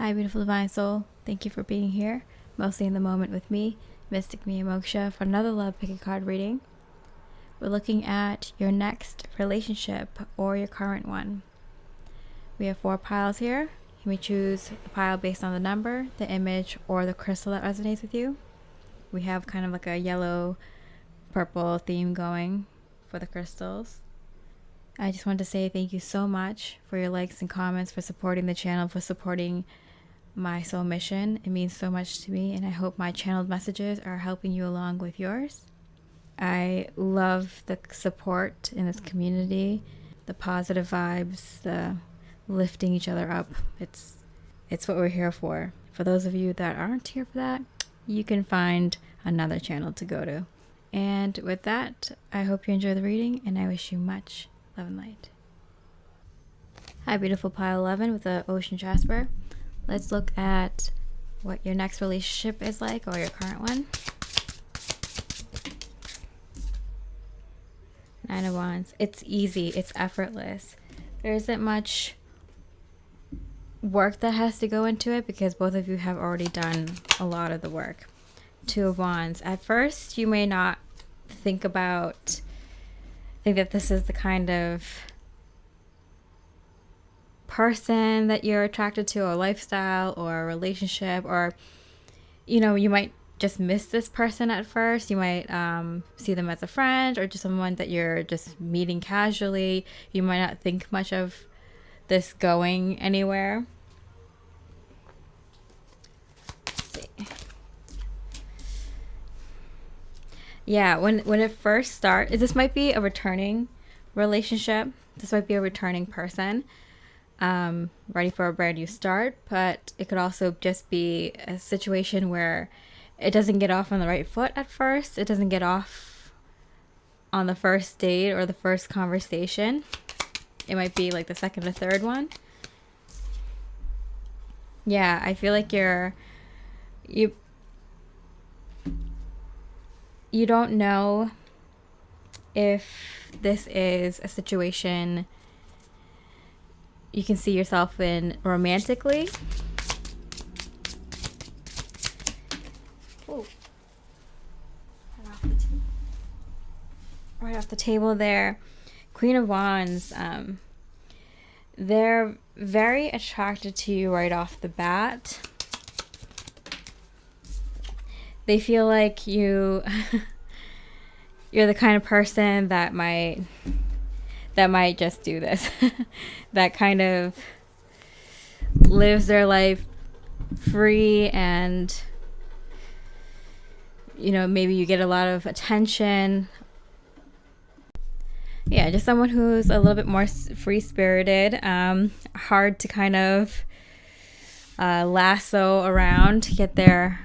Hi, beautiful divine soul. Thank you for being here, mostly in the moment with me, Mystic Mia Moksha, for another love pick a card reading. We're looking at your next relationship or your current one. We have 4 piles here. You may choose the pile based on the number, the image, or the crystal that resonates with you. We have kind of like a yellow, purple theme going for the crystals. I just want to say thank you so much for your likes and comments, for supporting the channel, for supporting my soul mission. It means so much to me, and I hope my channeled messages are helping you along with yours. I love the support in this community, the positive vibes, the lifting each other up. It's what we're here for. For those of you that aren't here for that, you can find another channel to go to. And with that, I hope you enjoy the reading, and I wish you much love and light. Hi, beautiful pile 11 with the ocean Jasper. Let's look at what your next relationship is like, or your current one. 9 of Wands. It's easy. It's effortless. There isn't much work that has to go into it because both of you have already done a lot of the work. 2 of Wands. At first, you may not think that this is the kind of person that you're attracted to, or lifestyle, or a relationship, or you might just miss this person at first. You might see them as a friend, or just someone that you're just meeting casually. You might not think much of this going anywhere. Let's see. Yeah, when it first starts, this might be a returning relationship. This might be a returning person. Ready for a brand new start, but it could also just be a situation where it doesn't get off on the right foot at first. It doesn't get off on the first date or the first conversation. It might be like the second or third one. Yeah, I feel like you don't know if this is a situation you can see yourself in romantically. Ooh. Right off the table there. Queen of Wands. They're very attracted to you right off the bat. They feel like you're the kind of person that might just do this. That kind of lives their life free, and maybe you get a lot of attention. Yeah, just someone who's a little bit more free-spirited, hard to kind of lasso around, get their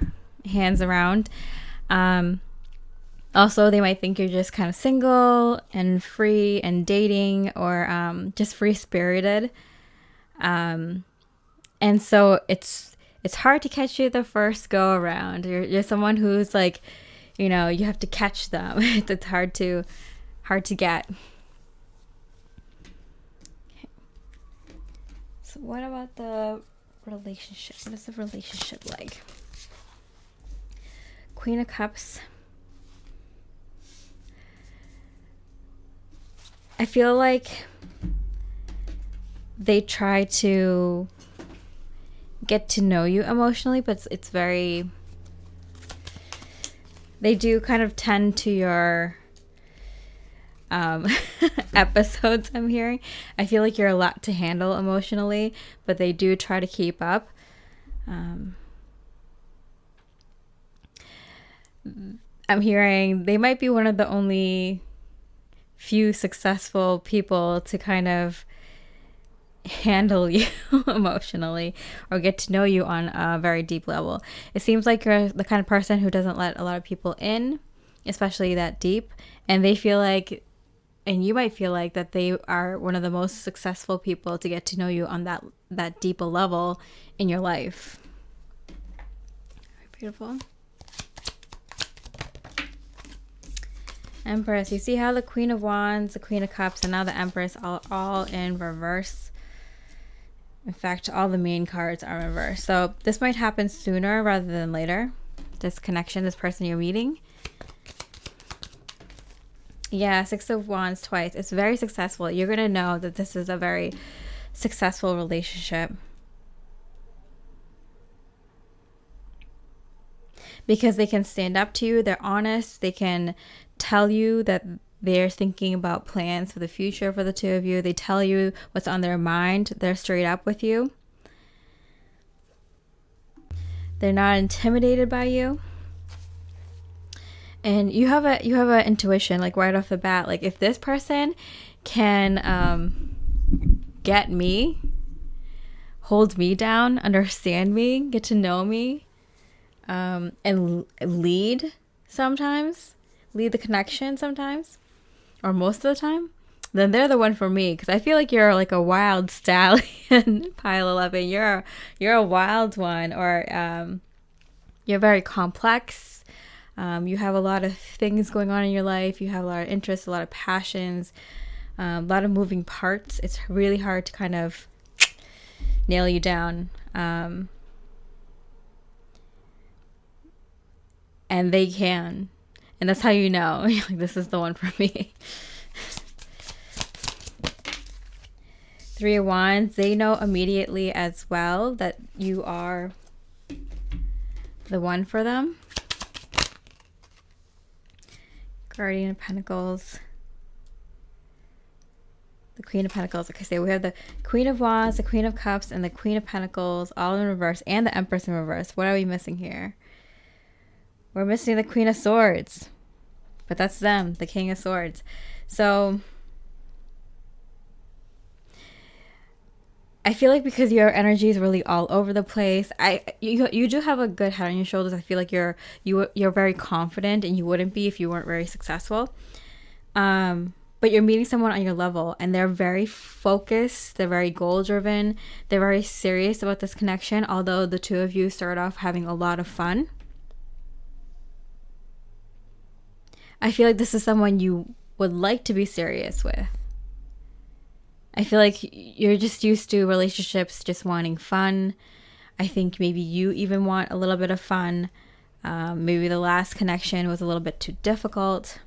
hands around. Also, they might think you're just kind of single and free and dating, or just free-spirited. And so it's hard to catch you the first go around. You're someone who's like, you have to catch them. It's hard to get. Okay. So what about the relationship? What is the relationship like? Queen of Cups. I feel like they try to get to know you emotionally, but it's very... They do kind of tend to your episodes, I'm hearing. I feel like you're a lot to handle emotionally, but they do try to keep up. I'm hearing they might be one of the only few successful people to kind of handle you emotionally, or get to know you on a very deep level. It seems like you're the kind of person who doesn't let a lot of people in, especially that deep, and they feel like, and you might feel like, that they are one of the most successful people to get to know you on that deeper level in your life. Very beautiful. Empress. You see how the Queen of Wands, the Queen of Cups, and now the Empress are all in reverse In fact, all the main cards are in reverse. So this might happen sooner rather than later. This connection, this person you're meeting. Yeah, Six of Wands twice. It's very successful. You're going to know that this is a very successful relationship. Because they can stand up to you. They're honest. They can tell you that they're thinking about plans for the future for the two of you. They tell you what's on their mind. They're straight up with you. They're not intimidated by you. And you have a intuition, like right off the bat. Like if this person can get me, hold me down, understand me, get to know me, and lead sometimes, lead the connection sometimes, or most of the time, then they're the one for me. Because I feel like you're like a wild stallion, pile 11. You're a wild one, or you're very complex. You have a lot of things going on in your life. You have a lot of interests, a lot of passions, a lot of moving parts. It's really hard to kind of nail you down. And they can. And that's how you know, like, this is the one for me. Three of Wands, they know immediately as well that you are the one for them. Guardian of Pentacles. The Queen of Pentacles. Okay, so we have the Queen of Wands, the Queen of Cups, and the Queen of Pentacles all in reverse, and the Empress in reverse. What are we missing here? We're missing the Queen of Swords. But that's them, the King of Swords. So I feel like because your energy is really all over the place, you do have a good head on your shoulders. I feel like you're very confident, and you wouldn't be if you weren't very successful. But you're meeting someone on your level, and they're very focused. They're very goal driven. They're very serious about this connection. Although the two of you start off having a lot of fun, I feel like this is someone you would like to be serious with. I feel like you're just used to relationships just wanting fun. I think maybe you even want a little bit of fun. Maybe the last connection was a little bit too difficult.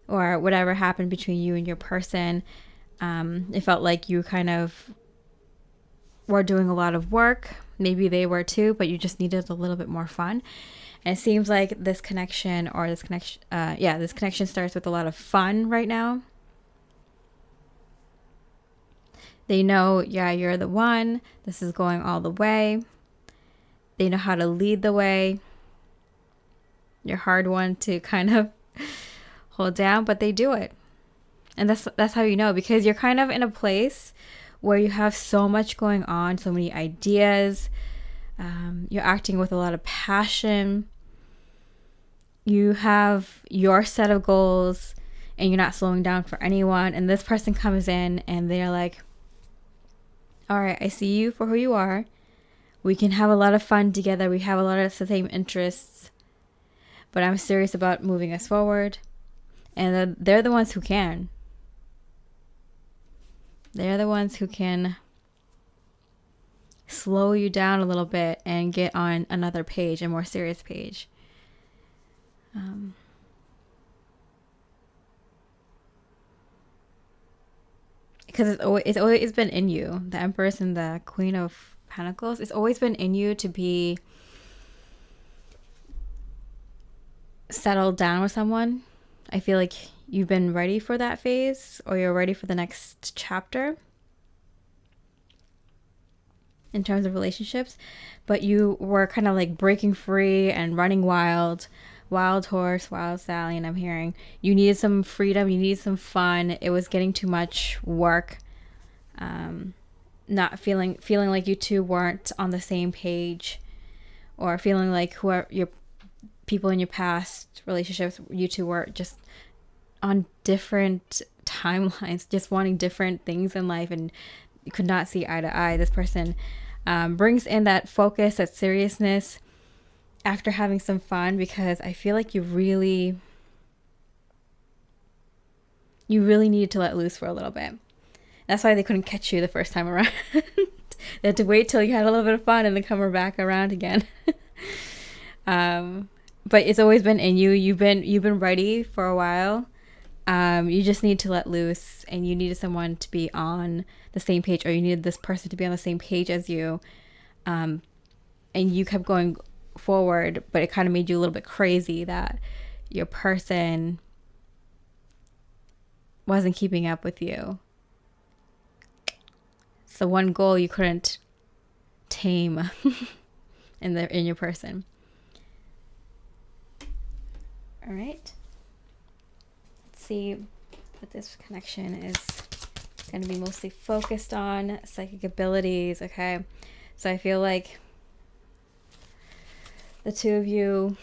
Or whatever happened between you and your person. It felt like you kind of were doing a lot of work. Maybe they were too, but you just needed a little bit more fun. And it seems like this connection starts with a lot of fun right now. They know, yeah, you're the one. This is going all the way. They know how to lead the way. You're a hard one to kind of hold down, but they do it. And that's how you know, because you're kind of in a place where you have so much going on, so many ideas. You're acting with a lot of passion. You have your set of goals, and you're not slowing down for anyone. And this person comes in, and they're like, all right, I see you for who you are. We can have a lot of fun together. We have a lot of the same interests, but I'm serious about moving us forward. And they're the ones who can. They're the ones who can slow you down a little bit and get on another page, a more serious page. Because it's always been in you. The Empress and the Queen of Pentacles. It's always been in you to be settled down with someone. I feel like you've been ready for that phase, or you're ready for the next chapter in terms of relationships. But you were kind of like breaking free and running wild. Wild horse, wild stallion. I'm hearing you needed some freedom, you needed some fun. It was getting too much work. Not feeling like you two weren't on the same page, or feeling like whoever your people in your past relationships, you two were just on different timelines, just wanting different things in life, and you could not see eye to eye. This person brings in that focus, that seriousness after having some fun, because I feel like you really needed to let loose for a little bit. And That's why they couldn't catch you the first time around. They had to wait till you had a little bit of fun and then come back around again. But it's always been in you. You've been ready for a while. You just need to let loose, and you needed someone to be on the same page, or you needed this person to be on the same page as you. And you kept going forward, but it kind of made you a little bit crazy that your person wasn't keeping up with you. So one goal you couldn't tame in your person. All right. Let's see what this connection is going to be mostly focused on. Psychic abilities. Okay. So I feel like the two of you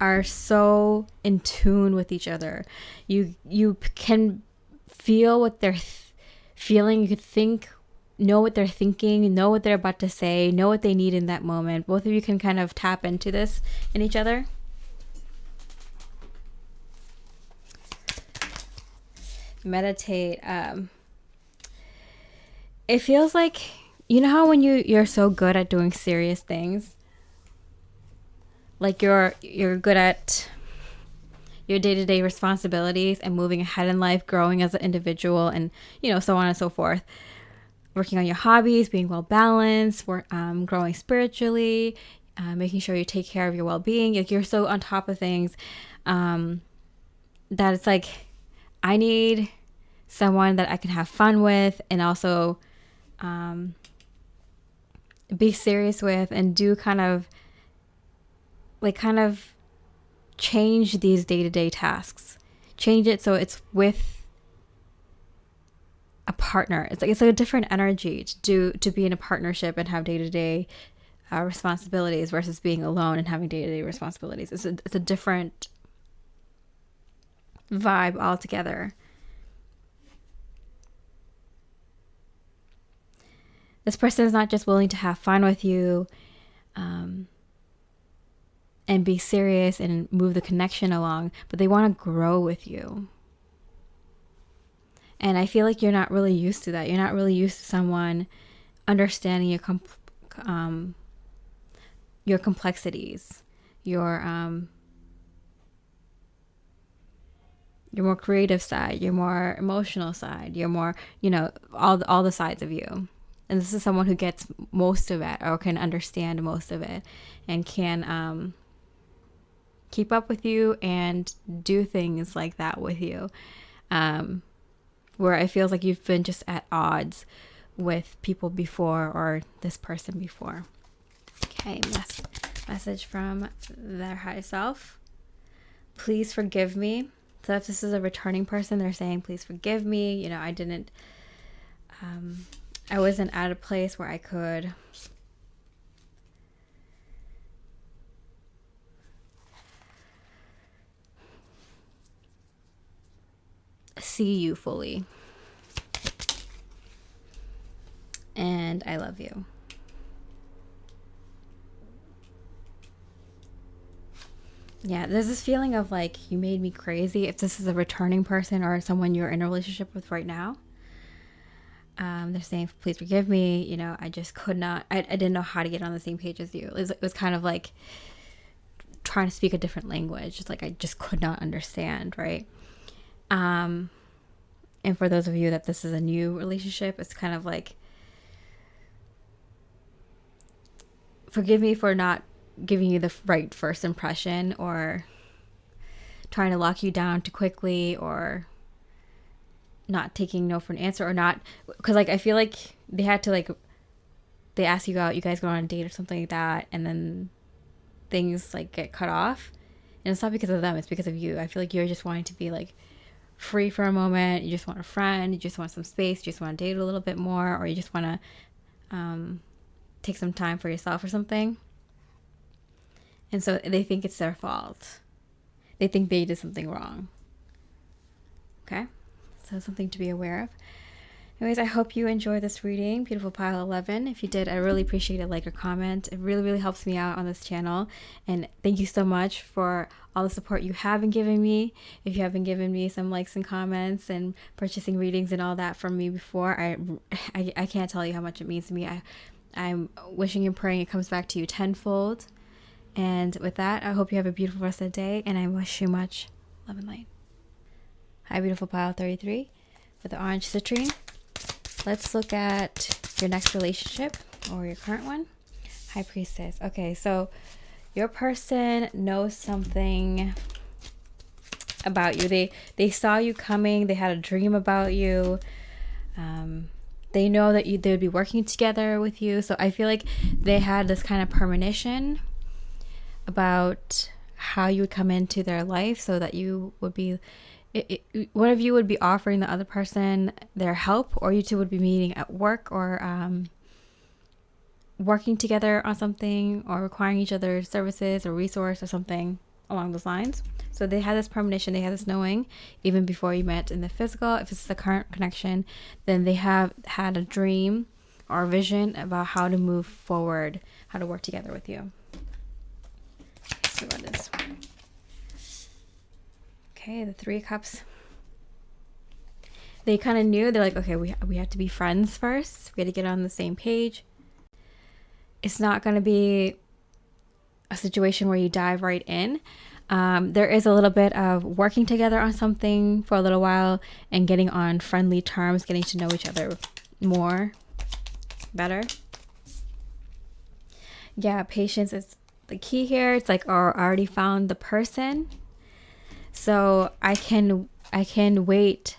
are so in tune with each other. You can feel what they're feeling. You could know what they're thinking, know what they're about to say, know what they need in that moment. Both of you can kind of tap into this in each other. Meditate. It feels like, you know how when you're so good at doing serious things, like you're good at your day-to-day responsibilities and moving ahead in life, growing as an individual, and so on and so forth, working on your hobbies, being well balanced, growing spiritually, making sure you take care of your well-being. Like you're so on top of things that it's like, I need someone that I can have fun with and also be serious with, and do kind of change these day-to-day tasks. Change it so it's with a partner. It's like a different energy to be in a partnership and have day-to-day responsibilities versus being alone and having day-to-day responsibilities. It's a different vibe altogether. This person is not just willing to have fun with you and be serious and move the connection along, but they want to grow with you. And I feel like you're not really used to that. You're not really used to someone understanding your complexities, your more creative side, your more emotional side, your more, all the sides of you. And this is someone who gets most of it, or can understand most of it, and can keep up with you and do things like that with you. Where it feels like you've been just at odds with people before, or this person before. Okay, message from their high self. Please forgive me. So if this is a returning person, they're saying, please forgive me. I wasn't at a place where I could see you fully. And I love you. Yeah, there's this feeling of like, you made me crazy. If this is a returning person or someone you're in a relationship with right now, they're saying, please forgive me. I just could not, I didn't know how to get on the same page as you. It was kind of like trying to speak a different language. It's like, I just could not understand, right? And for those of you that this is a new relationship, it's kind of like, forgive me for not giving you the right first impression, or trying to lock you down too quickly, or not taking no for an answer, or not, because I feel like they had to they ask you out, you guys go on a date or something like that, and then things get cut off, and it's not because of them, it's because of you. I feel like you're just wanting to be free for a moment. You just want a friend, you just want some space, you just want to date a little bit more, or you just want to take some time for yourself or something. And so they think it's their fault. They think they did something wrong. Okay? So something to be aware of. Anyways, I hope you enjoyed this reading, beautiful pile 11. If you did, I really appreciate a like or comment. It really, really helps me out on this channel. And thank you so much for all the support you have been giving me. If you have been giving me some likes and comments and purchasing readings and all that from me before, I can't tell you how much it means to me. I'm wishing and praying it comes back to you tenfold. And with that, I hope you have a beautiful rest of the day, and I wish you much love and light. Hi, beautiful pile 33 with the orange citrine. Let's look at your next relationship or your current one. High Priestess. Okay, so your person knows something about you. They saw you coming. They had a dream about you. They know that they would be working together with you. So I feel like they had this kind of premonition about how you would come into their life, so that you would be one of you would be offering the other person their help, or you two would be meeting at work, or working together on something, or requiring each other's services or resource or something along those lines. So they had this premonition, they had this knowing even before you met in the physical. If it's the current connection, then they have had a dream or a vision about how to move forward, how to work together with you. Let's see what it is. Okay, the 3 of Cups. They kind of knew. They're like, okay, we have to be friends first. We got to get on the same page. It's not going to be a situation where you dive right in. There is a little bit of working together on something for a little while and getting on friendly terms, getting to know each other more, better. Yeah, patience is the key here. It's like, I already found the person. So I can wait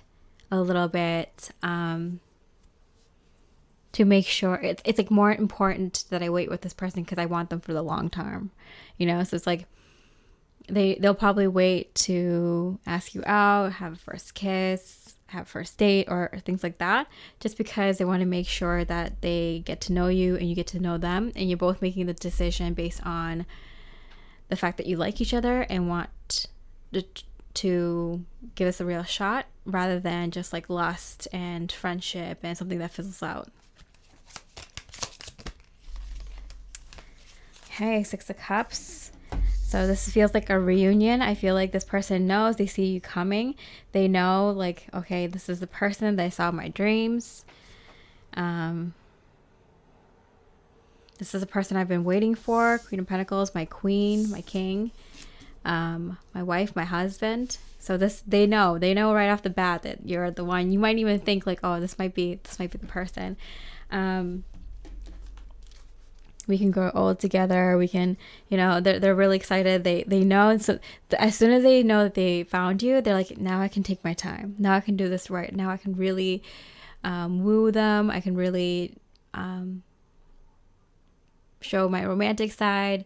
a little bit to make sure it's like more important that I wait with this person because I want them for the long term, you know. So it's like they'll probably wait to ask you out, have a first kiss, have a first date, or things like that, just because they want to make sure that they get to know you and you get to know them, and you're both making the decision based on the fact that you like each other and want to give us a real shot, rather than just like lust and friendship and something that fizzles out. Okay, 6 of Cups. So this feels like a reunion. I feel like this person knows, they see you coming. They know, like, okay, this is the person that I saw in my dreams. This is the person I've been waiting for. Queen of Pentacles, my queen, my king. My wife, my husband. So they know right off the bat that you're the one. You might even think like, oh, this might be the person. We can grow old together. We can, you know, they're really excited. They know. And so as soon as they know that they found you, they're like, now I can take my time. Now I can do this right. Now I can really woo them. I can really show my romantic side.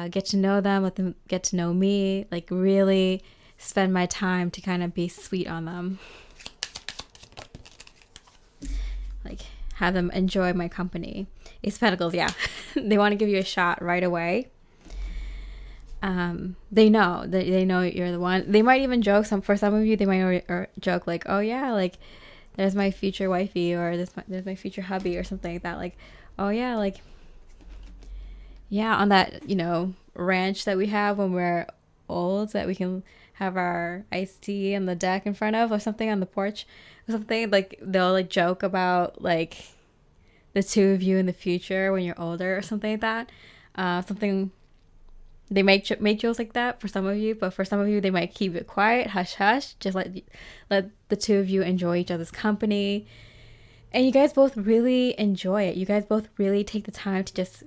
Get to know them, let them get to know me, like really spend my time to kind of be sweet on them. Like have them enjoy my company. Ace of Pentacles, yeah. They want to give you a shot right away. They know you're the one. They might even joke, for some of you, they might joke like, oh yeah, like there's my future wifey, or there's my future hubby, or something like that. Like, oh yeah, like, yeah, on that, you know, ranch that we have when we're old, that we can have our iced tea on the deck in front of, or something on the porch or something. Like they'll like joke about like the two of you in the future when you're older or something like that. Something they make jokes like that for some of you, but for some of you they might keep it quiet, hush hush, just let the two of you enjoy each other's company, and you guys both really enjoy it. You guys both really take the time to just,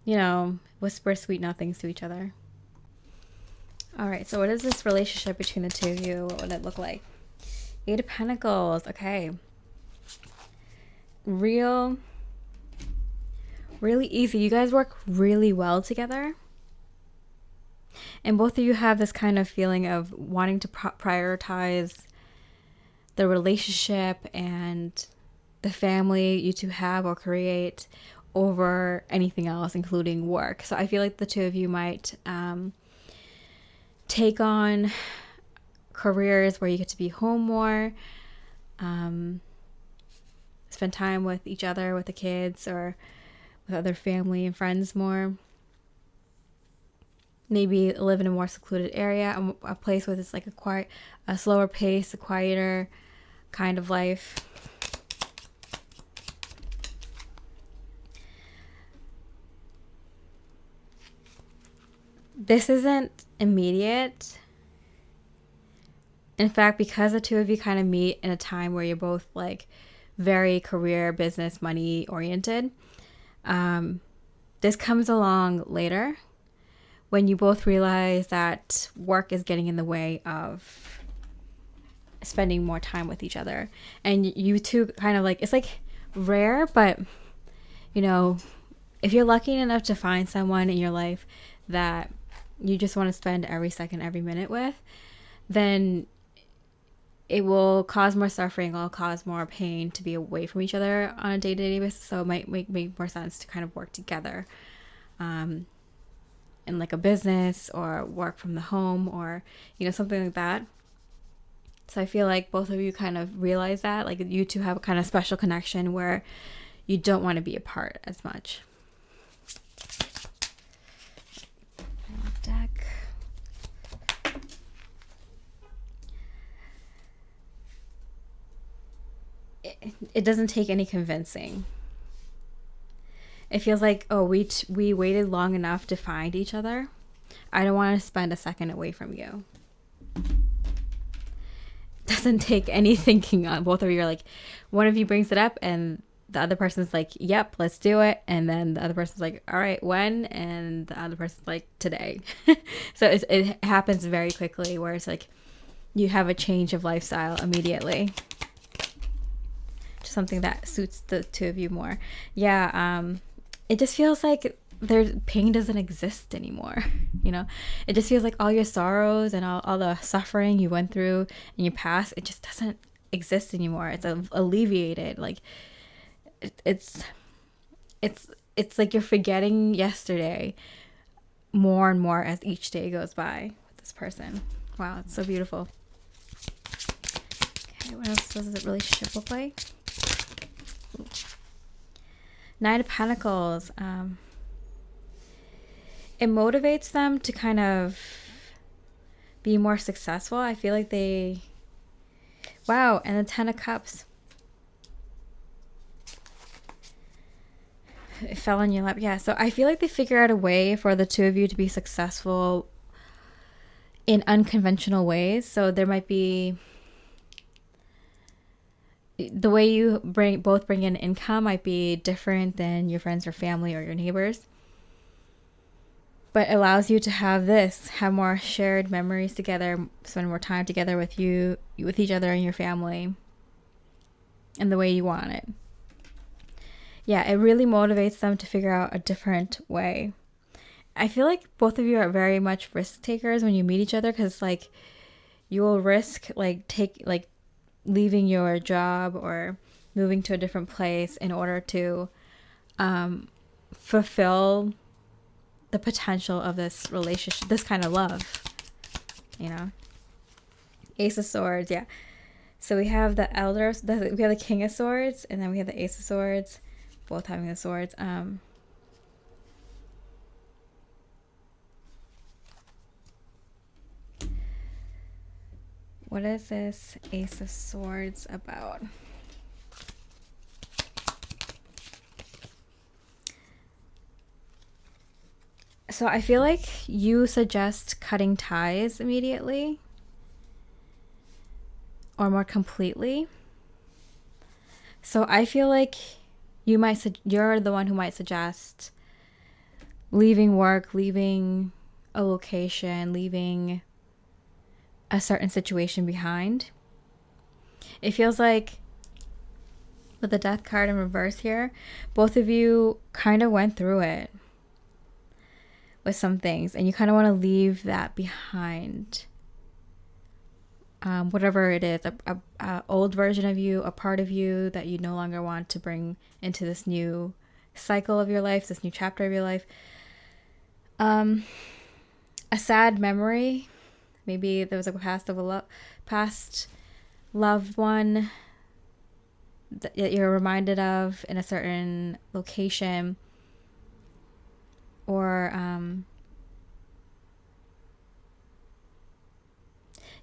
you know, whisper sweet nothings to each other. All right, so what is this relationship between the two of you? What would it look like? 8 of Pentacles. Okay. Really easy. You guys work really well together. And both of you have this kind of feeling of wanting to prioritize the relationship and the family you two have or create over anything else, including work. So I feel like the two of you might take on careers where you get to be home more. spend time with each other, with the kids, or with other family and friends more. Maybe live in a more secluded area, a place where it's like a slower pace, a quieter kind of life. This isn't immediate. In fact, because the two of you kind of meet in a time where you're both like very career, business, money oriented, this comes along later when you both realize that work is getting in the way of spending more time with each other. And you two kind of like, it's like rare, but you know, if you're lucky enough to find someone in your life that you just want to spend every second, every minute with, then it will cause more suffering, it'll cause more pain to be away from each other on a day-to-day basis. So it might make more sense to kind of work together in like a business, or work from the home, or, you know, something like that. So I feel like both of you kind of realize that, like you two have a kind of special connection where you don't want to be apart as much. Deck. It doesn't take any convincing. It feels like, oh, we waited long enough to find each other. I don't want to spend a second away from you. Doesn't take any thinking on both of you. Are like, one of you brings it up and the other person's like, yep, let's do it. And then the other person's like, all right, when? And the other person's like, today. So it happens very quickly, where it's like you have a change of lifestyle immediately. Just something that suits the two of you more. Yeah, it just feels like their pain doesn't exist anymore. You know, it just feels like all your sorrows and all the suffering you went through in your past, it just doesn't exist anymore. It's alleviated. Like it's like you're forgetting yesterday more and more as each day goes by with this person. Wow, it's so beautiful. Okay, what else does the relationship look like? Ooh. Knight of Pentacles. It motivates them to kind of be more successful. I feel like they... Wow, and the Ten of Cups. It fell in your lap. Yeah, so I feel like they figure out a way for the two of you to be successful in unconventional ways. So there might be... The way you both bring in income might be different than your friends or family or your neighbors. But allows you to have more shared memories together, spend more time together with each other and your family, and the way you want it. Yeah, it really motivates them to figure out a different way. I feel like both of you are very much risk takers when you meet each other, because like you will risk leaving your job or moving to a different place in order to fulfill the potential of this relationship, this kind of love, you know. Ace of Swords, yeah. So we have the Elders, we have the King of Swords, and then we have the Ace of Swords, both having the swords. What is this Ace of Swords about? So I feel like you suggest cutting ties immediately or more completely. So I feel like you're the one who might suggest leaving work, leaving a location, leaving a certain situation behind. It feels like with the Death card in reverse here, both of you kind of went through it with some things, and you kind of want to leave that behind. Whatever it is, a old version of you, a part of you that you no longer want to bring into this new cycle of your life, this new chapter of your life. A sad memory. Maybe there was a past loved one that you're reminded of in a certain location, or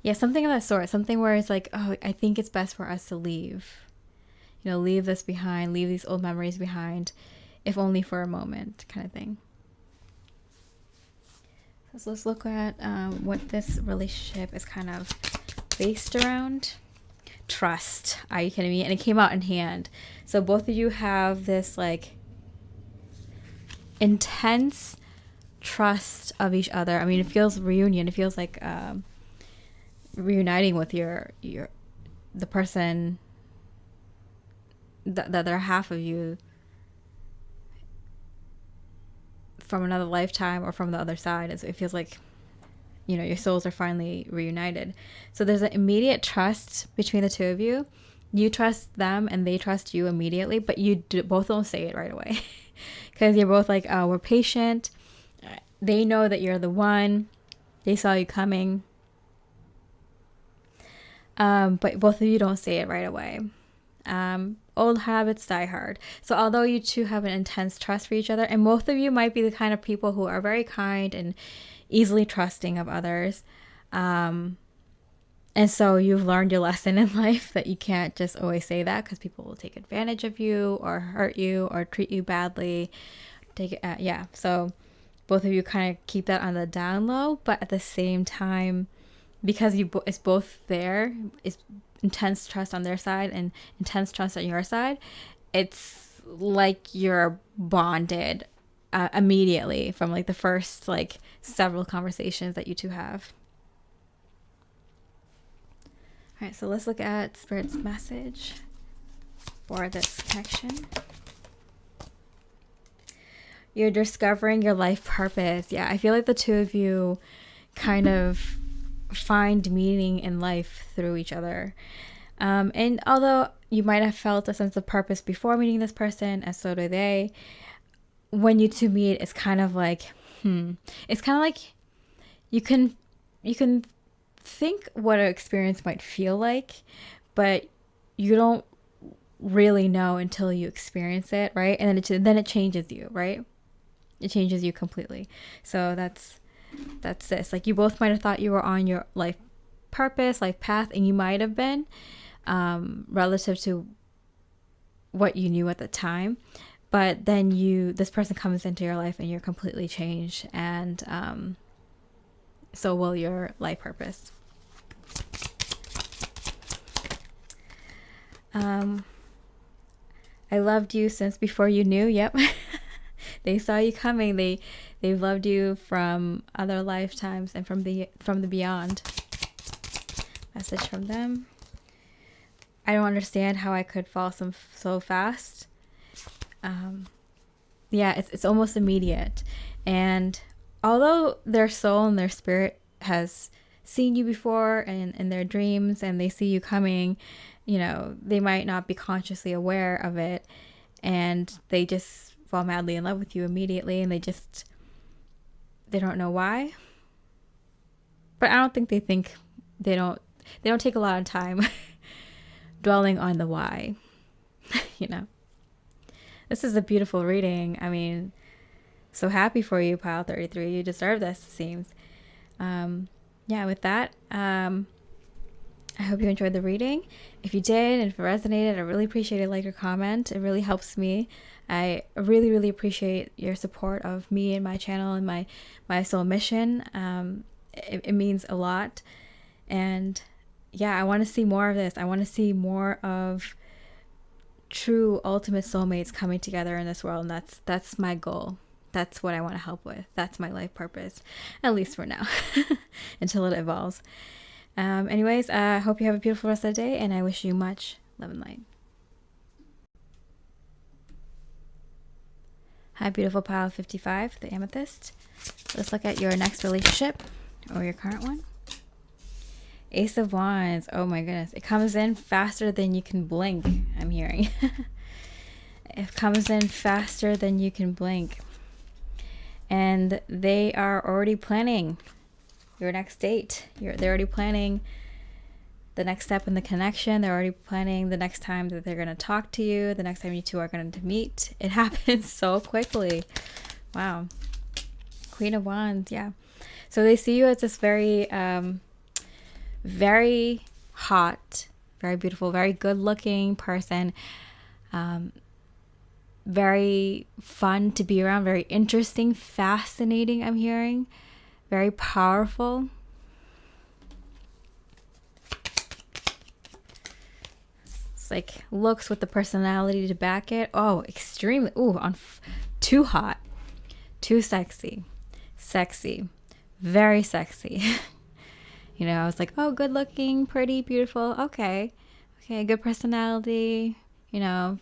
yeah, something of that sort. Something where it's like, oh, I think it's best for us to leave. Leave this behind, leave these old memories behind, if only for a moment, kind of thing. So let's look at what this relationship is kind of based around. Trust. Are you kidding me? And it came out in hand. So both of you have this like intense trust of each other. I mean, it feels reunion. It feels like reuniting with the person, the other half of you from another lifetime or from the other side. It feels like, your souls are finally reunited. So there's an immediate trust between the two of you. You trust them and they trust you immediately, but both don't say it right away. Because you're both like, oh, we're patient. They know that you're the one. They saw you coming. But both of you don't say it right away. Old habits die hard. So although you two have an intense trust for each other, and both of you might be the kind of people who are very kind and easily trusting of others, and so you've learned your lesson in life that you can't just always say that, because people will take advantage of you or hurt you or treat you badly. So both of you kind of keep that on the down low, but at the same time, because it's both there, it's intense trust on their side and intense trust on your side. It's like you're bonded immediately from like the first like several conversations that you two have. All right, so let's look at Spirit's message for this connection. You're discovering your life purpose. Yeah, I feel like the two of you kind of find meaning in life through each other. And although you might have felt a sense of purpose before meeting this person, and so do they, when you two meet, it's kind of like, it's kind of like you can think what an experience might feel like, but you don't really know until you experience it, right? And then it changes you, right? It changes you completely. So that's this. Like, you both might have thought you were on your life purpose, life path, and you might have been, relative to what you knew at the time. But then this person comes into your life and you're completely changed, and so will your life purpose. I loved you since before you knew. Yep. They saw you coming. They've loved you from other lifetimes and from the beyond. Message from them. I don't understand how I could fall so fast. Yeah, it's almost immediate. And although their soul and their spirit has seen you before and in their dreams, and they see you coming, they might not be consciously aware of it, and they just fall madly in love with you immediately, and they don't know why. But I don't think they don't take a lot of time dwelling on the why. This is a beautiful reading. I mean, so happy for you, Pile 33. You deserve this, it seems. With that, I hope you enjoyed the reading. If you did, and if it resonated, I really appreciate a like or comment. It really helps me. I really, really appreciate your support of me and my channel and my soul mission. It means a lot. And yeah, I want to see more of this. I want to see more of true ultimate soulmates coming together in this world. And that's my goal. That's what I want to help with. That's my life purpose, at least for now, until it evolves. Anyways, I hope you have a beautiful rest of the day, and I wish you much love and light. Hi, beautiful Pile 55, the Amethyst. Let's look at your next relationship, or your current one. Ace of Wands. Oh my goodness. It comes in faster than you can blink, I'm hearing. It comes in faster than you can blink. And they are already planning your next date. They're already planning the next step in the connection. They're already planning the next time that they're going to talk to you, the next time you two are going to meet. It happens so quickly. Wow. Queen of Wands, yeah. So they see you as this very, very hot, very beautiful, very good-looking person. Very fun to be around, very interesting, fascinating, I'm hearing. Very powerful. It's like looks with the personality to back it. Oh, extremely. Ooh, too hot. Too sexy. Sexy. Very sexy. You know, I was like, oh, good looking, pretty, beautiful. Okay. Okay, good personality, you know,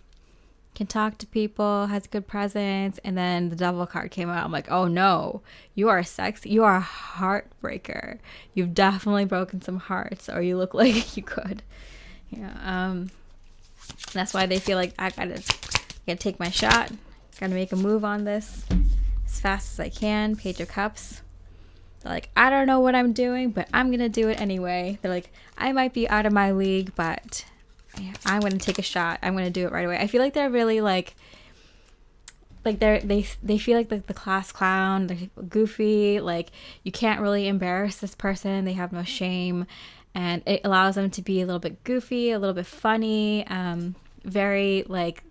can talk to people, has good presence. And then the Devil card came out. I'm like, oh no, you are sexy. You are a heartbreaker. You've definitely broken some hearts, or you look like you could. Yeah. That's why they feel like I gotta take my shot. Gotta make a move on this as fast as I can. Page of Cups. They're like, I don't know what I'm doing, but I'm gonna do it anyway. They're like, I might be out of my league, but I'm gonna take a shot. I'm gonna do it right away. I feel like they're really like they feel like the class clown. They're goofy. Like, you can't really embarrass this person. They have no shame, and it allows them to be a little bit goofy, a little bit funny, very like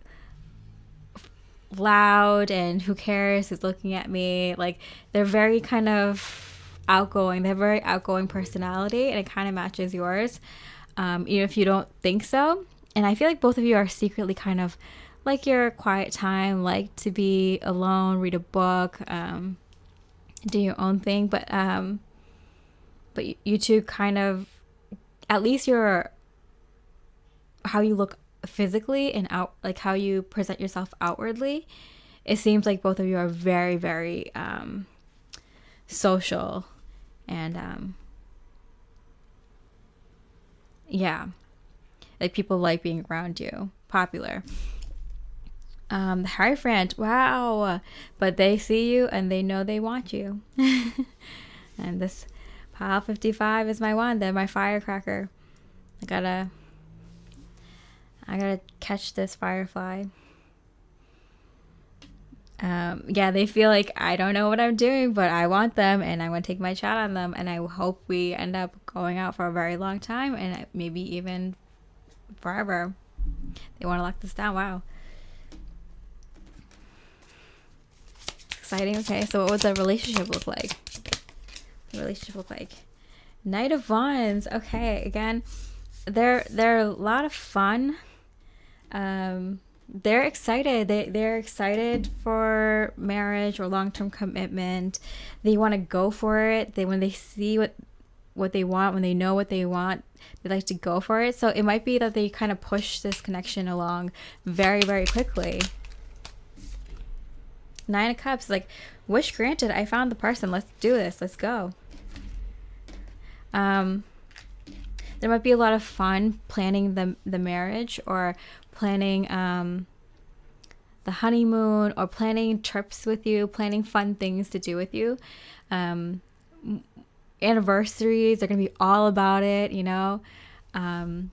loud, and who cares who's looking at me. Like, they're very kind of outgoing. They have a very outgoing personality, and it kind of matches yours, even if you don't think so. And I feel like both of you are secretly kind of like your quiet time, like to be alone, read a book, do your own thing. But you two kind of, at least how you look physically and out, like how you present yourself outwardly, it seems like both of you are very, very social, and yeah, like people like being around you, popular. The Hierophant, wow, but they see you and they know they want you. And this pile 55 is my wand. They're my firecracker. I gotta catch this firefly. Yeah, they feel like I don't know what I'm doing, but I want them, and I want to take my shot on them, and I hope we end up going out for a very long time, and maybe even forever. They want to lock this down. Wow. Exciting. Okay, so what would the relationship look like? Knight of Wands. Okay, again, they're a lot of fun. They're excited. They're excited for marriage or long-term commitment. They want to go for it. When they see what they want, when they know what they want, they like to go for it. So it might be that they kind of push this connection along very, very quickly. 9 of Cups, like, wish granted. I found the person. Let's do this. Let's go. There might be a lot of fun planning the marriage, or planning the honeymoon, or planning trips with you, planning fun things to do with you. Anniversaries, they're gonna be all about it, you know.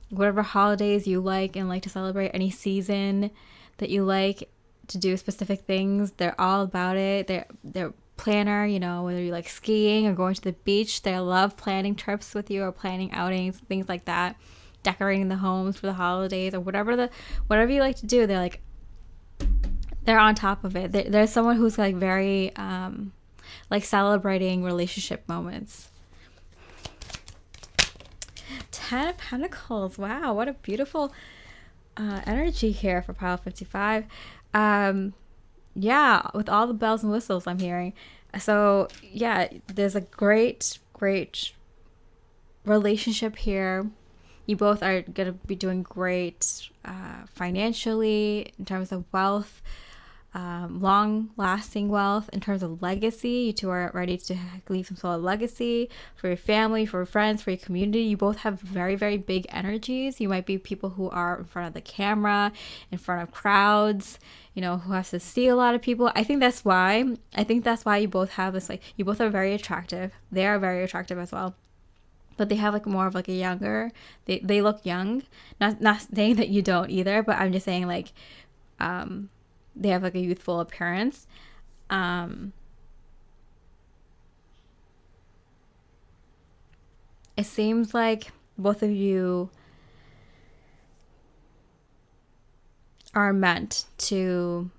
Whatever holidays you like and like to celebrate, any season that you like to do specific things, they're all about it. They're planner, you know, whether you like skiing or going to the beach, they love planning trips with you, or planning outings, things like that, decorating the homes for the holidays, or whatever you like to do. They're on top of it. There's someone who's like very like celebrating relationship moments. 10 of Pentacles. Wow, what a beautiful energy here for pile 55. Yeah, with all the bells and whistles I'm hearing. So yeah, there's a great relationship here. You both are gonna be doing great financially, in terms of wealth, long-lasting wealth, in terms of legacy. You two are ready to leave some sort of legacy for your family, for your friends, for your community. You both have very, very big energies. You might be people who are in front of the camera, in front of crowds, you know, who has to see a lot of people. I think that's why you both have this, like, you both are very attractive. They are very attractive as well. but they have like more of like a younger, they look young. Not saying that you don't either, but I'm just saying like they have like a youthful appearance. It seems like both of you are meant to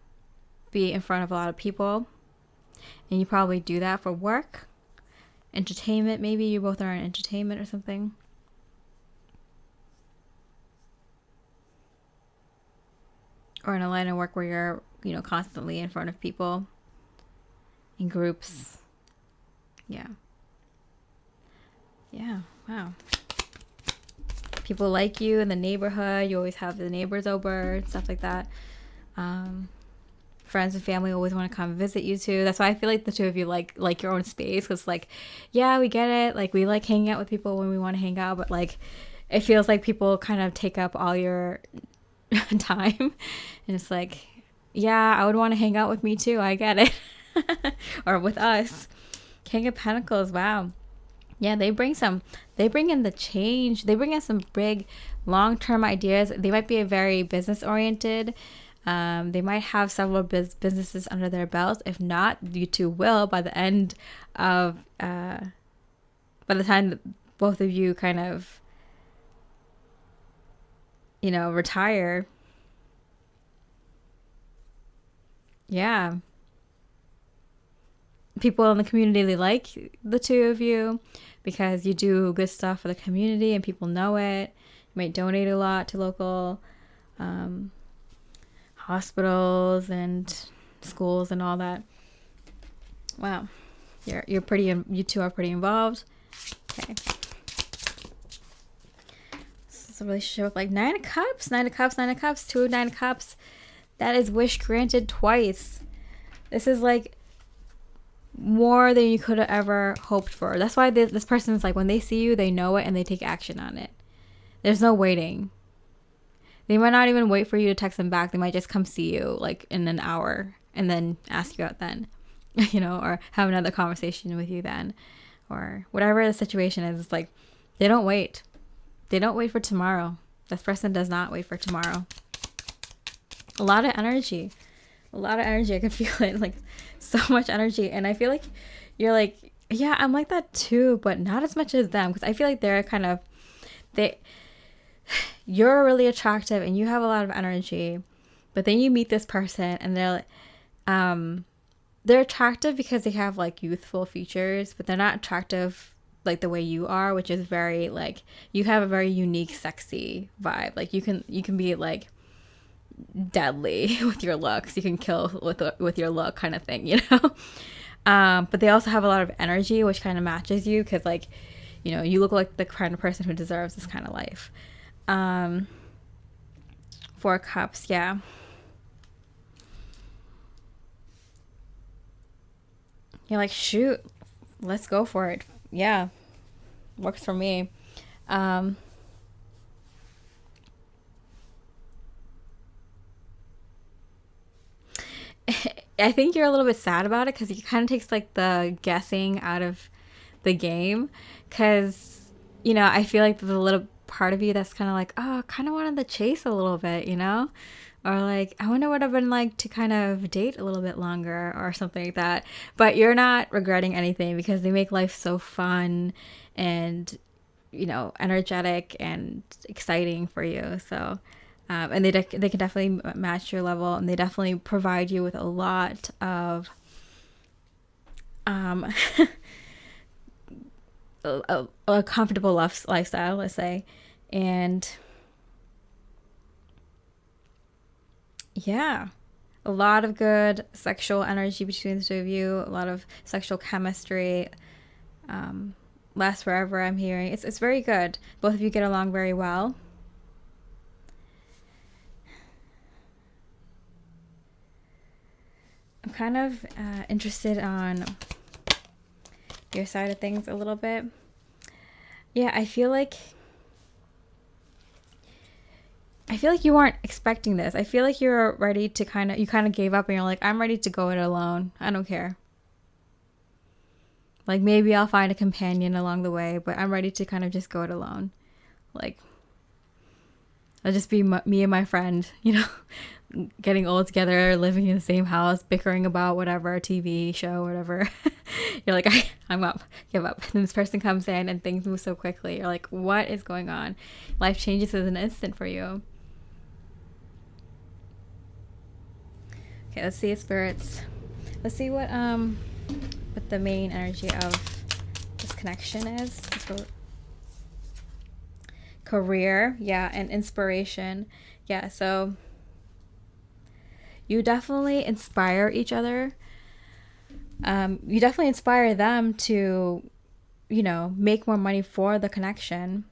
be in front of a lot of people, and you probably do that for work, entertainment. Maybe you both are in entertainment or something. Or in a line of work where you're, you know, constantly in front of people, in groups. Yeah. Wow. People like you in the neighborhood. You always have the neighbors over, stuff like that. Friends and family always want to come visit you too. That's why I feel like the two of you like your own space, because like, yeah, we get it, like we like hanging out with people when we want to hang out, but like it feels like people kind of take up all your time, and it's like, yeah, I would want to hang out with me too, I get it. Or with us. King of Pentacles, wow. Yeah, they bring in the change. They bring in some big long-term ideas. They might be very business oriented. They might have several businesses under their belts. If not, you two will by the end of, by the time that both of you kind of, you know, retire. Yeah. People in the community, they like the two of you because you do good stuff for the community and people know it. You might donate a lot to local hospitals and schools and all that. Wow. You two are pretty involved. Okay. This is a relationship with like 9 of Cups, 9 of Cups, 9 of Cups, 2 of 9 of Cups. That is wish granted twice. This is like more than you could have ever hoped for. That's why this person is like, when they see you, they know it and they take action on it. There's no waiting. They might not even wait for you to text them back. They might just come see you like in an hour and then ask you out then, you know, or have another conversation with you then, or whatever the situation is. It's like, they don't wait. They don't wait for tomorrow. This person does not wait for tomorrow. A lot of energy. I can feel it, like so much energy. And I feel like you're like, yeah, I'm like that too, but not as much as them, because I feel like they're kind of, you're really attractive and you have a lot of energy, but then you meet this person and they're attractive because they have like youthful features, but they're not attractive like the way you are, which is very like, you have a very unique, sexy vibe. Like you can be like deadly with your looks. You can kill with your look, kind of thing, you know. But they also have a lot of energy, which kind of matches you, because like, you know, you look like the kind of person who deserves this kind of life. 4 of Cups, yeah. You're like, shoot, let's go for it. Yeah, works for me. I think you're a little bit sad about it because it kind of takes like the guessing out of the game, because, you know, I feel like there's a little part of you that's kind of like, oh, I kind of wanted the chase a little bit, you know, or like, I wonder what it'd been like to kind of date a little bit longer or something like that. But you're not regretting anything because they make life so fun and, you know, energetic and exciting for you. So and they can definitely match your level, and they definitely provide you with a lot of a comfortable lifestyle, let's say. And yeah, a lot of good sexual energy between the two of you, a lot of sexual chemistry, lasts forever, I'm hearing. It's very good. Both of you get along very well. I'm kind of interested on your side of things a little bit. Yeah, I feel like you weren't expecting this. I feel like you're ready to you kind of gave up and you're like, I'm ready to go it alone. I don't care. Like, maybe I'll find a companion along the way, but I'm ready to kind of just go it alone. Like, I'll just be me and my friend, you know, getting old together, living in the same house, bickering about whatever TV show, whatever. You're like, I'm up, give up. And this person comes in and things move so quickly. You're like, what is going on? Life changes in an instant for you. Okay, let's see, spirits. Let's see what the main energy of this connection is. Career, yeah, and inspiration. Yeah, so you definitely inspire each other. You definitely inspire them to, you know, make more money for the connection,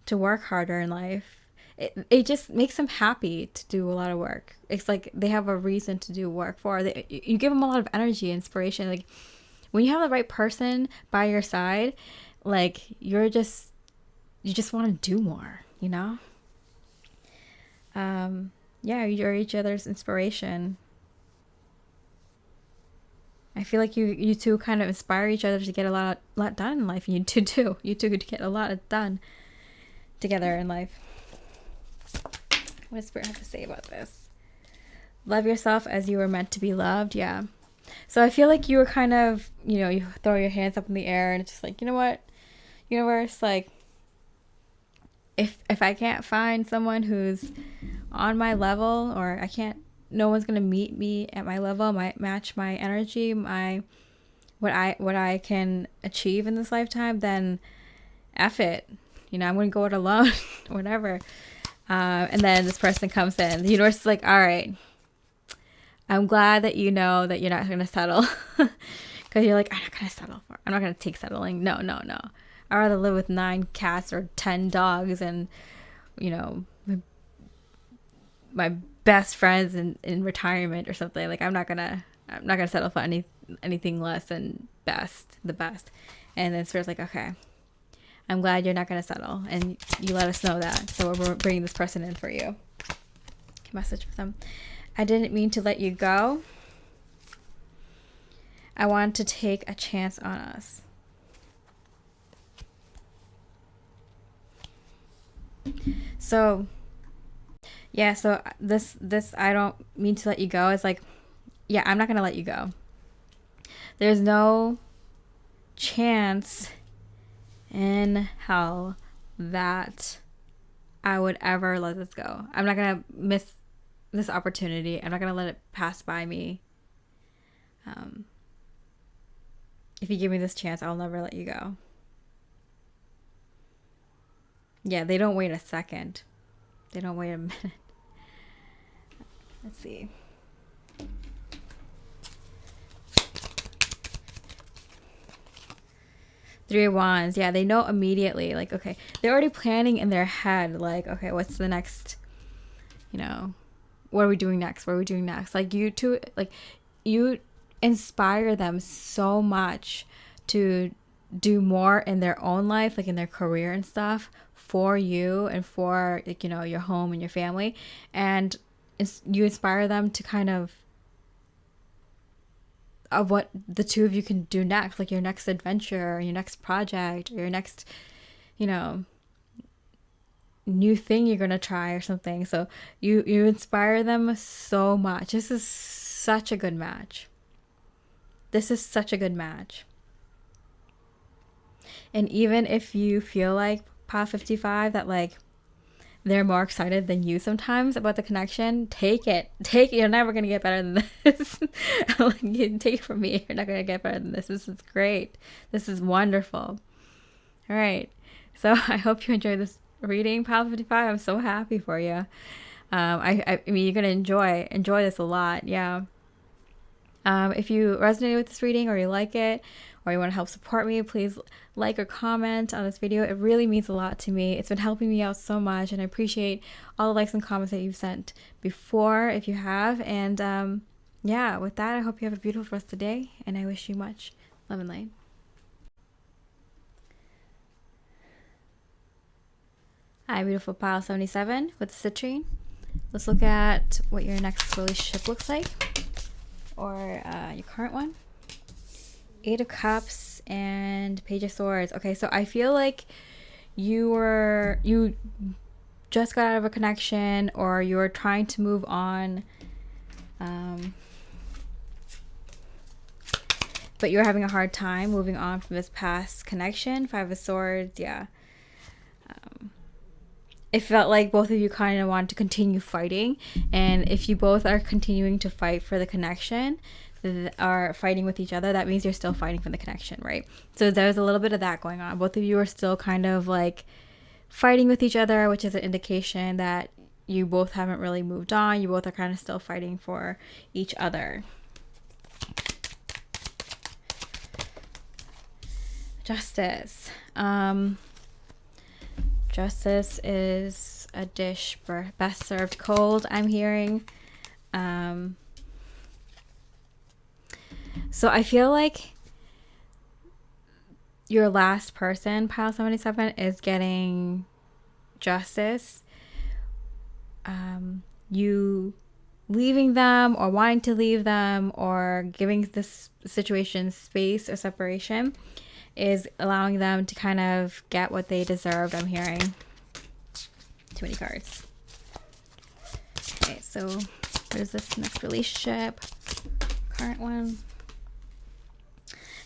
to work harder in life. It just makes them happy to do a lot of work. It's like they have a reason to do work for. You give them a lot of energy, inspiration. Like, when you have the right person by your side, like, you just want to do more, you know? Yeah, you're each other's inspiration. I feel like you two kind of inspire each other to get a lot done in life. And you two too. You two could get a lot done together in life. What does Spirit have to say about this? Love yourself as you were meant to be loved. Yeah. So I feel like you were kind of, you know, you throw your hands up in the air and it's just like, you know what, universe, like, if I can't find someone who's on my level, or no one's gonna meet me at my level, match my energy, what I can achieve in this lifetime, then F it. You know, I'm gonna go it alone, whatever. And then this person comes in. The universe is like, all right, I'm glad that you know that you're not gonna settle, because you're like, I'm not gonna take settling. No. I'd rather live with 9 cats or 10 dogs and, you know, my best friends in retirement or something. Like, I'm not gonna settle for anything less than the best. And then Spirit's like, okay, I'm glad you're not gonna settle, and you let us know that. So we're bringing this person in for you. Okay, message for them. I didn't mean to let you go. I want to take a chance on us. So, yeah, so this I don't mean to let you go. It's like, yeah, I'm not going to let you go. There's no chance in hell that I would ever let this go. I'm not going to miss this opportunity. I'm not going to let it pass by me. If you give me this chance, I'll never let you go. Yeah, they don't wait a second. They don't wait a minute. Let's see. Three of Wands. Yeah, they know immediately. Like, okay, they're already planning in their head. Like, okay, what's the next, you know, what are we doing next? What are we doing next? Like, you two, like, you inspire them so much to do more in their own life, like in their career and stuff, for you and for, like, you know, your home and your family. And you inspire them to kind of what the two of you can do next, like your next adventure, or your next project, or your next, you know, new thing you're gonna try or something. So you inspire them so much. This is such a good match. And even if you feel like Pile 55 that, like, they're more excited than you sometimes about the connection, take it. You're never gonna get better than this. Like, you take it from me, you're not gonna get better than this. This is great. This is wonderful. All right, so I hope you enjoyed this reading, Pile 55. I'm so happy for you. I mean, you're gonna enjoy this a lot. Yeah. If you resonated with this reading, or you like it, or you want to help support me, please like or comment on this video. It really means a lot to me. It's been helping me out so much, and I appreciate all the likes and comments that you've sent before, if you have. And yeah, with that, I hope you have a beautiful rest of the day, and I wish you much love and light. Hi, beautiful Pile 77 with the Citrine. Let's look at what your next relationship looks like, or your current one. Eight of Cups and Page of Swords. Okay, so I feel like you just got out of a connection, or you were trying to move on, but you're having a hard time moving on from this past connection. Five of Swords, yeah. It felt like both of you kind of want to continue fighting, and if you both are continuing to fight for the connection, are fighting with each other, that means you're still fighting for the connection, right? So there's a little bit of that going on. Both of you are still kind of like fighting with each other, which is an indication that you both haven't really moved on. You both are kind of still fighting for each other. Justice. Justice is a dish best served cold, I'm hearing. So I feel like your last person, pile 77, is getting justice. You leaving them, or wanting to leave them, or giving this situation space or separation, is allowing them to kind of get what they deserved, I'm hearing. Too many cards. Okay, so what is this next relationship? Current one.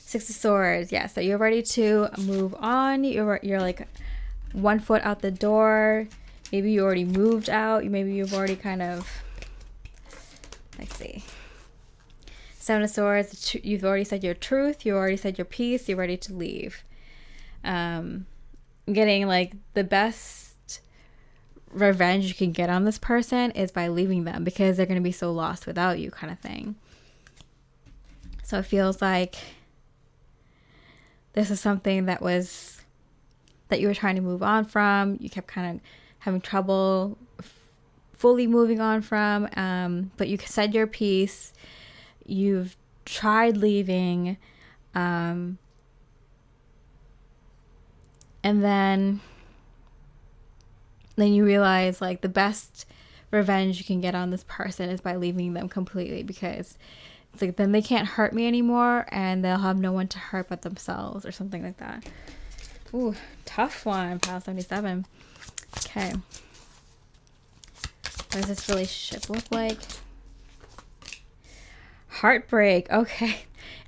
Six of Swords. Yeah, so you're ready to move on. You're like 1 foot out the door. Maybe you already moved out. Maybe you've already kind of, let's see. Seven of Swords. You've already said your truth. You already said your piece. You're ready to leave. I'm getting like the best revenge you can get on this person is by leaving them, because they're going to be so lost without you, kind of thing. So it feels like this is something that you were trying to move on from. You kept kind of having trouble fully moving on from, but you said your piece. You've tried leaving, and then you realize like the best revenge you can get on this person is by leaving them completely, because it's like then they can't hurt me anymore, and they'll have no one to hurt but themselves, or something like that. Ooh, tough one, pile 77. Okay. What does this relationship look like? Heartbreak. Okay.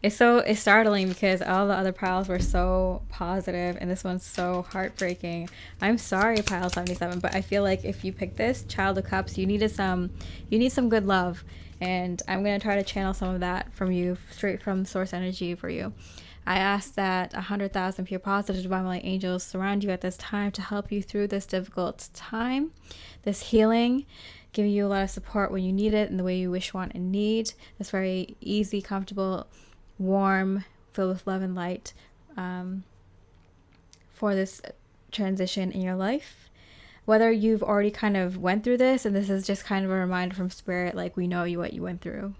It's startling, because all the other piles were so positive and this one's so heartbreaking. I'm sorry, pile 77, but I feel like if you pick this Child of Cups, you need some good love, and I'm going to try to channel some of that from you, straight from source energy for you. I ask that 100,000 pure positive divine light angels surround you at this time to help you through this difficult time, this healing, giving you a lot of support when you need it in the way you wish, want, and need. This very easy, comfortable, warm, filled with love and light for this transition in your life. Whether you've already kind of went through this, and this is just kind of a reminder from Spirit, like, we know what you went through,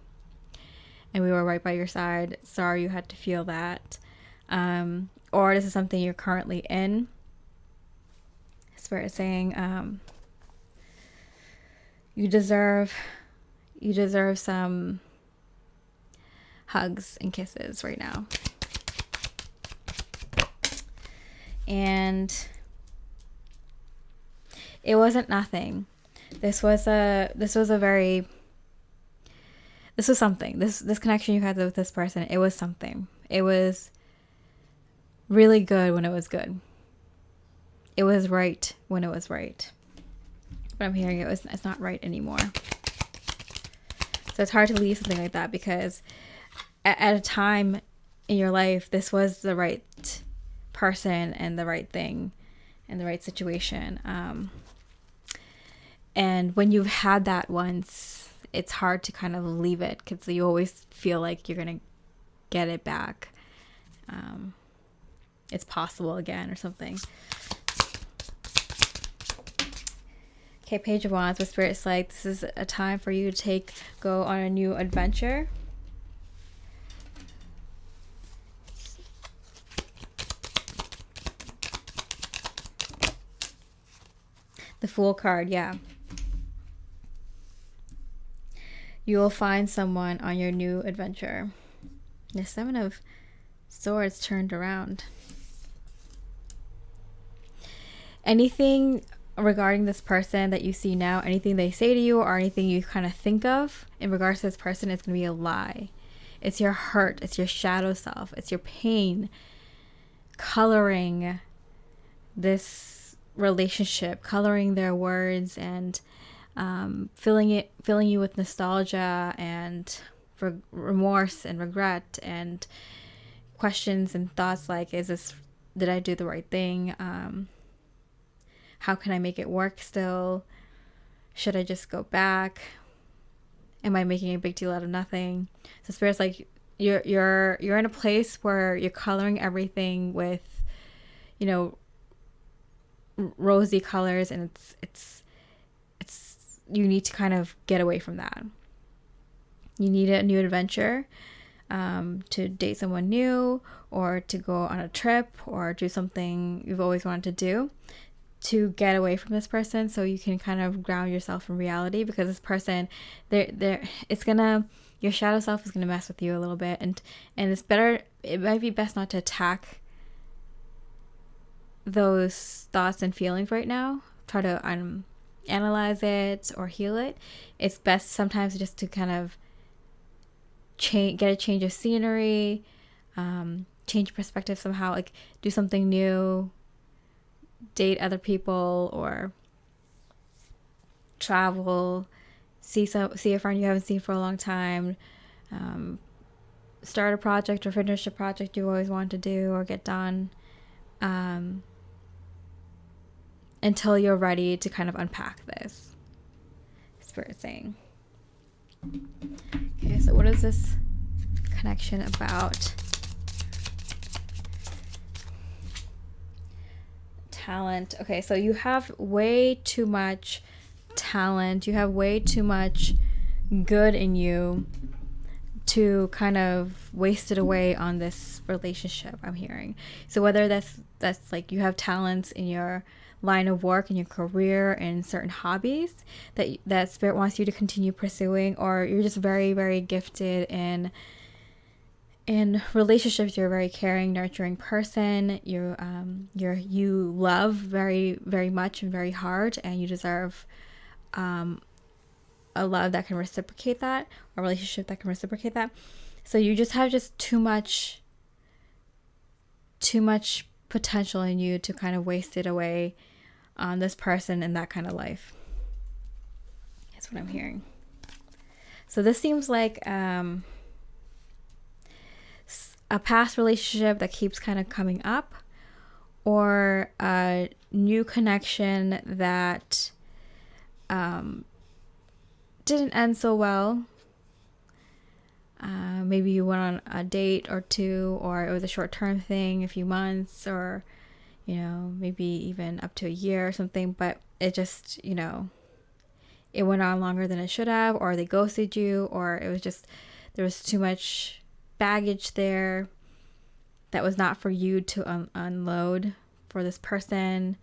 and we were right by your side. Sorry you had to feel that. Or this is something you're currently in. Spirit is saying, you deserve some hugs and kisses right now. And it wasn't nothing. This was something. This connection you had with this person, it was something. It was really good when it was good. It was right when it was right. But I'm hearing it's not right anymore. So it's hard to leave something like that, because at a time in your life, this was the right person and the right thing and the right situation. And when you've had that once, it's hard to kind of leave it, because you always feel like you're going to get it back. It's possible again or something. Okay, Page of Wands with Spirit's like, this is a time for you to go on a new adventure. The Fool card, yeah. You will find someone on your new adventure. The Seven of Swords turned around. Anything regarding this person that you see now, anything they say to you or anything you kind of think of in regards to this person is going to be a lie. It's your hurt. It's your shadow self. It's your pain coloring this relationship, coloring their words, and filling you with nostalgia and remorse and regret and questions and thoughts like, did I do the right thing? How can I make it work still? Should I just go back? Am I making a big deal out of nothing? So Spirit's like, you're in a place where you're coloring everything with, rosy colors, and it's you need to kind of get away from that. You need a new adventure, to date someone new, or to go on a trip, or do something you've always wanted to do, to get away from this person, so you can kind of ground yourself in reality. Because this person, your shadow self is gonna mess with you a little bit, and it might be best not to attack those thoughts and feelings right now. Try to analyze it or heal it. It's best sometimes just to kind of get a change of scenery, change perspective somehow, like do something new, date other people, or travel, see a friend you haven't seen for a long time, start a project or finish a project you always wanted to do or get done, until you're ready to kind of unpack this. Spirit saying. Okay, so what is this connection about? Talent. Okay, so you have way too much talent. You have way too much good in you to kind of waste it away on this relationship, I'm hearing. So whether that's like you have talents in your line of work, in your career, in certain hobbies that Spirit wants you to continue pursuing, or you're just very, very gifted in relationships. You're a very caring, nurturing person. You love very, very much and very hard, and you deserve a love that can reciprocate that, a relationship that can reciprocate that. So you just have too much potential in you to kind of waste it away on this person and that kind of life. That's what I'm hearing. So this seems like a past relationship that keeps kind of coming up, or a new connection that didn't end so well. Maybe you went on a date or two, or it was a short-term thing, a few months, or maybe even up to a year or something, but it just, it went on longer than it should have, or they ghosted you, or it was just, there was too much baggage there that was not for you to unload for this person.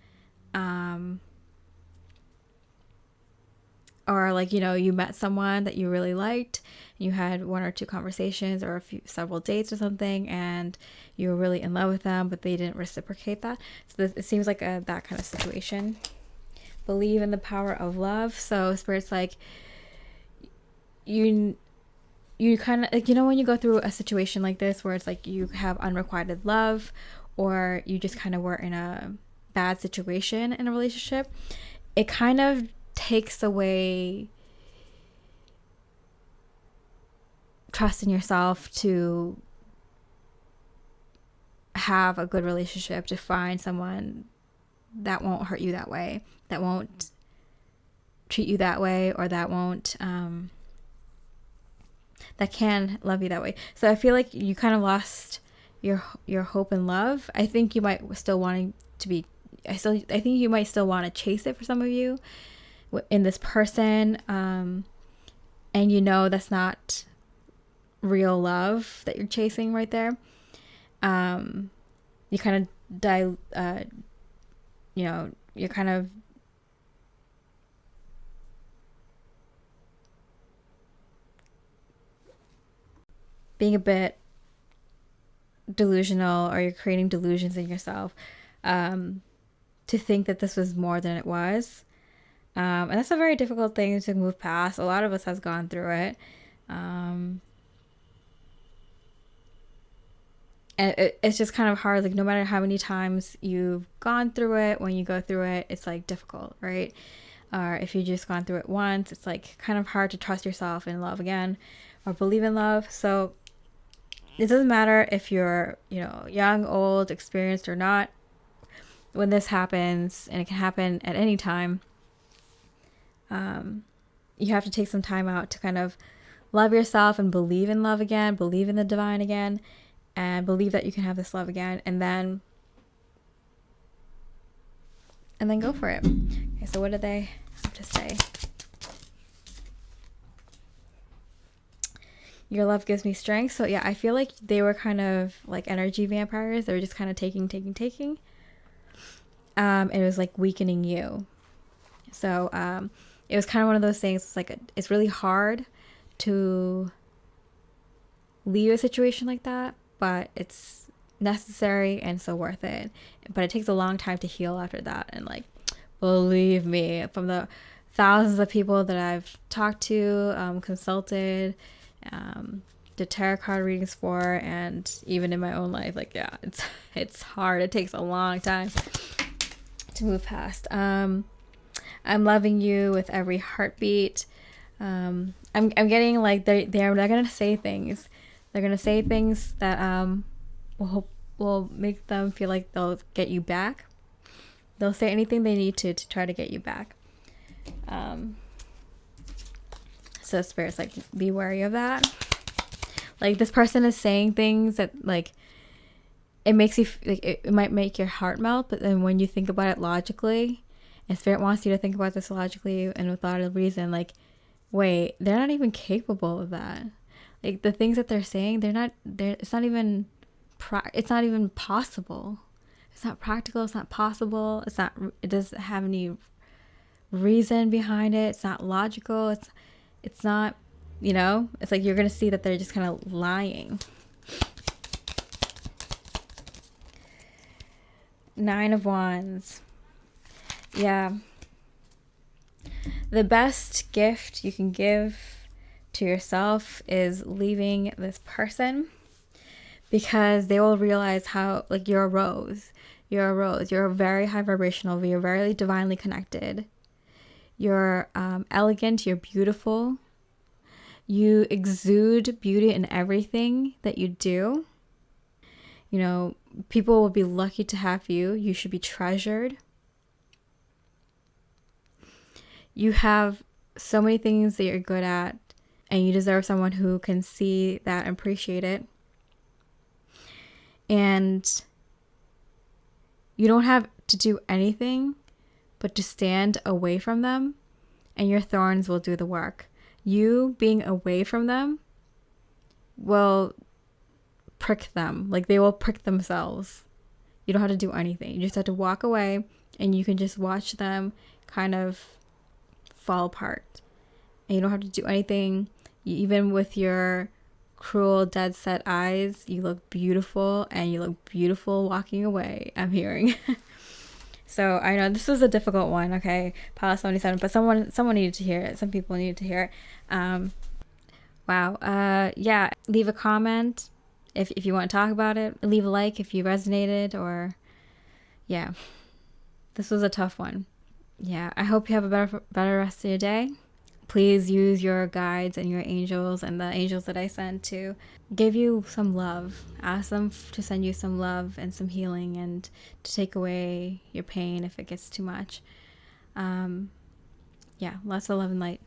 Or like, you met someone that you really liked, and you had one or two conversations or several dates or something, and you were really in love with them, but they didn't reciprocate that. So it seems like that kind of situation. Believe in the power of love. So Spirit's like, you kind of like, when you go through a situation like this where it's like you have unrequited love, or you just kind of were in a bad situation in a relationship, it kind of takes away trust in yourself to have a good relationship, to find someone that won't hurt you that way, that won't treat you that way, or that won't that can love you that way. So I feel like you kind of lost your hope and love. I think you might still want to be, I think you might still want to chase it for some of you in this person, and that's not real love that you're chasing right there. You kind of you're kind of being a bit delusional, or you're creating delusions in yourself to think that this was more than it was. And that's a very difficult thing to move past. A lot of us has gone through it. And it's just kind of hard. Like, no matter how many times you've gone through it, when you go through it, it's like difficult, right? Or if you've just gone through it once, it's like kind of hard to trust yourself in love again or believe in love. So it doesn't matter if you're, young, old, experienced or not. When this happens, and it can happen at any time, you have to take some time out to kind of love yourself and believe in love again, believe in the divine again, and believe that you can have this love again, and then go for it. Okay, so what did they have to say? Your love gives me strength. So yeah, I feel like they were kind of like energy vampires. They were just kind of taking. It was like weakening you. So it was kind of one of those things. It's like it's really hard to leave a situation like that, but it's necessary and so worth it. But it takes a long time to heal after that. And like, believe me, from the thousands of people that I've talked to, consulted, did tarot card readings for, and even in my own life, like, yeah, it's hard. It takes a long time to move past. I'm loving you with every heartbeat. I'm getting like they're gonna say things. They're gonna say things that will make them feel like they'll get you back. They'll say anything they need to try to get you back. So Spirit's like, be wary of that. Like, this person is saying things that like it makes you like it might make your heart melt, but then when you think about it logically, and Spirit wants you to think about this logically and without a reason, like, wait, they're not even capable of that. Like, the things that they're saying, it's not even possible. It's not practical. It's not possible. It doesn't have any reason behind it. It's not logical. It's not, it's like you're going to see that they're just kind of lying. 9 of Wands. Yeah. The best gift you can give to yourself is leaving this person, because they will realize how, like, you're a rose. You're a rose. You're very high vibrational. You're very divinely connected. You're elegant. You're beautiful. You exude beauty in everything that you do. People will be lucky to have you. You should be treasured. You have so many things that you're good at, and you deserve someone who can see that and appreciate it. And you don't have to do anything but to stand away from them, and your thorns will do the work. You being away from them will prick them. Like, they will prick themselves. You don't have to do anything. You just have to walk away, and you can just watch them kind of fall apart. And you don't have to do anything. Even with your cruel, dead set eyes, you look beautiful, and you look beautiful walking away, I'm hearing. So I know this was a difficult one, okay, Palace 77, but someone needed to hear it. Some people needed to hear it. Wow. Yeah, leave a comment if you want to talk about it. Leave a like if you resonated, or yeah, this was a tough one. Yeah, I hope you have a better rest of your day. Please use your guides and your angels and the angels that I send to give you some love. Ask them to send you some love and some healing, and to take away your pain if it gets too much. Yeah, lots of love and light.